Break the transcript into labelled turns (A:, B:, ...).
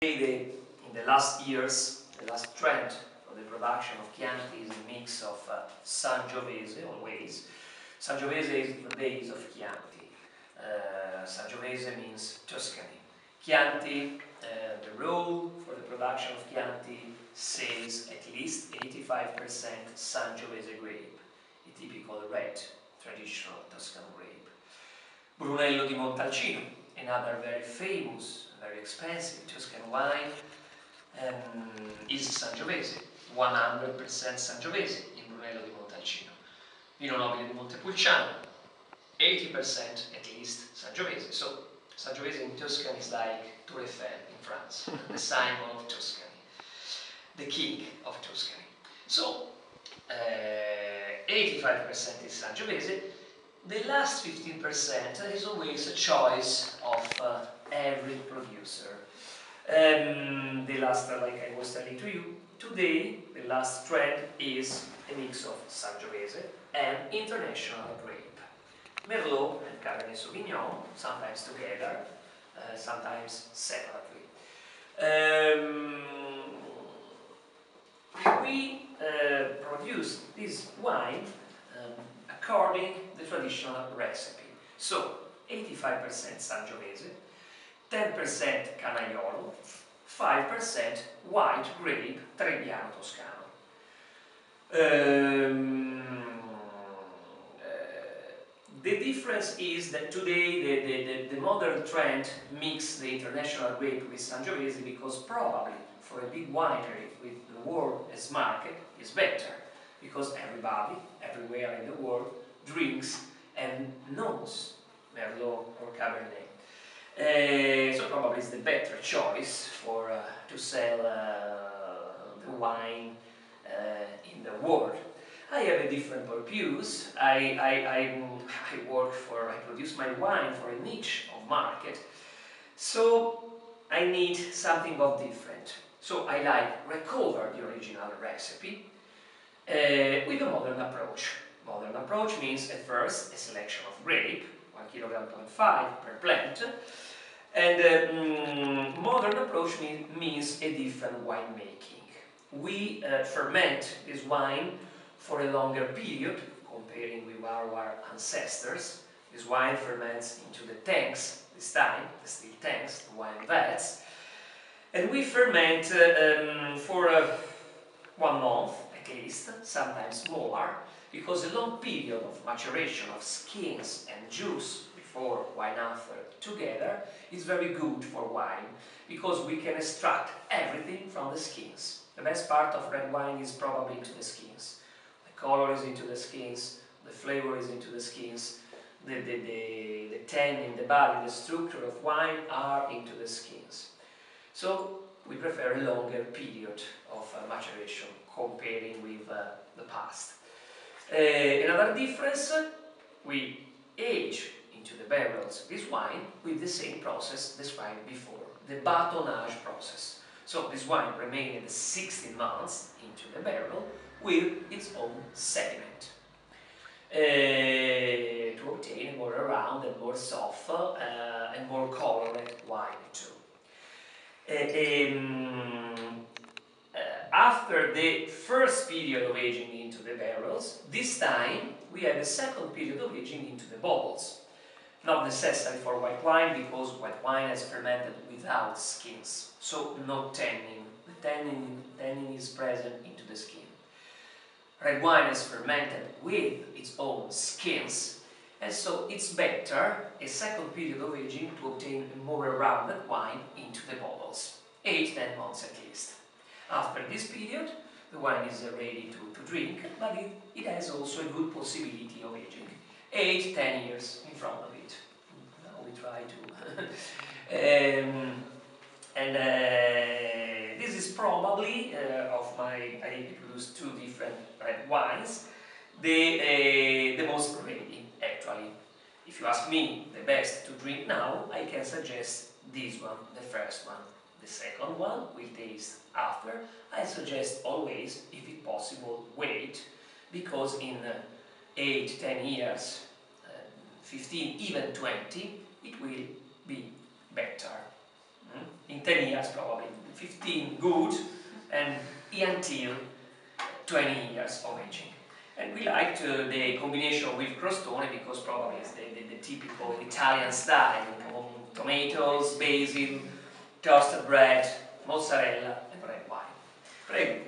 A: In the last years, the last trend for the production of Chianti is a mix of Sangiovese always. Sangiovese is the base of Chianti. Sangiovese means Tuscany. Chianti, the rule for the production of Chianti says at least 85% Sangiovese grape, a typical red, traditional Tuscan grape. Brunello di Montalcino, another very famous, very expensive Tuscan wine, is Sangiovese, 100% Sangiovese in Brunello di Montalcino. Vino Nobile di Montepulciano, 80% at least Sangiovese. So Sangiovese in Tuscany is like Tour Eiffel in France, the sign of Tuscany, the king of Tuscany. So 85% is Sangiovese. The last 15% is always a choice of every producer. The last, like I was telling to you, today the last trend is a mix of Sangiovese and international grape. Merlot and Cabernet Sauvignon, sometimes together, sometimes separately. We produce this wine according to the traditional recipe. So 85% Sangiovese, 10% Canaiolo, 5% white grape Trebbiano Toscano. The difference is that today the modern trend mix the international grape with Sangiovese because probably for a big winery with the world as market is better, because everybody, everywhere in the world, drinks and knows Merlot or Cabernet. So probably it's the better choice for to sell the wine in the world. I have a different purpose. I produce my wine for a niche of market, so I need something of different. So I like recover the original recipe with a modern approach. Modern approach means at first a selection of grape, 1.5 kg per plant, and modern approach means a different winemaking. We ferment this wine for a longer period, comparing with our ancestors. This wine ferments into the tanks, this time, the steel tanks, the wine vats, and we ferment for 1 month at least, sometimes more, because a long period of maturation of skins and juice before wine after together is very good for wine, because we can extract everything from the skins. The best part of red wine is probably into the skins. The color is into the skins, the flavor is into the skins, the tannin, the body, the structure of wine are into the skins. So we prefer a longer period of maturation comparing with the past. Another difference, we age into the barrels this wine with the same process described before, the bâtonnage process. So this wine remained 16 months into the barrel with its own sediment to obtain a more round and more soft and more colored wine too. After the first period of aging into the barrels, this time we have a second period of aging into the bottles. Not necessary for white wine, because white wine is fermented without skins, so no tannin. The tannin is present into the skin. Red wine is fermented with its own skins, and so it's better a second period of aging to obtain a more rounded wine into the bottles, 8–10 months at least. After this period, the wine is ready to drink, but it has also a good possibility of aging, 8–10 years in front of it. Now we try to... this is probably, I produce 2 different red wines, the most ready, actually. If you ask me the best to drink now, I can suggest this one, the first one. The second one we'll taste after. I suggest always, if it's possible, wait, because in 8–10 years, 15, even 20, it will be better. in 10 years probably, 15 good, and until 20 years of aging. And we liked the combination with crostone because probably it's the typical Italian style, tomatoes, basil, toasted bread, mozzarella, and red wine. Prego.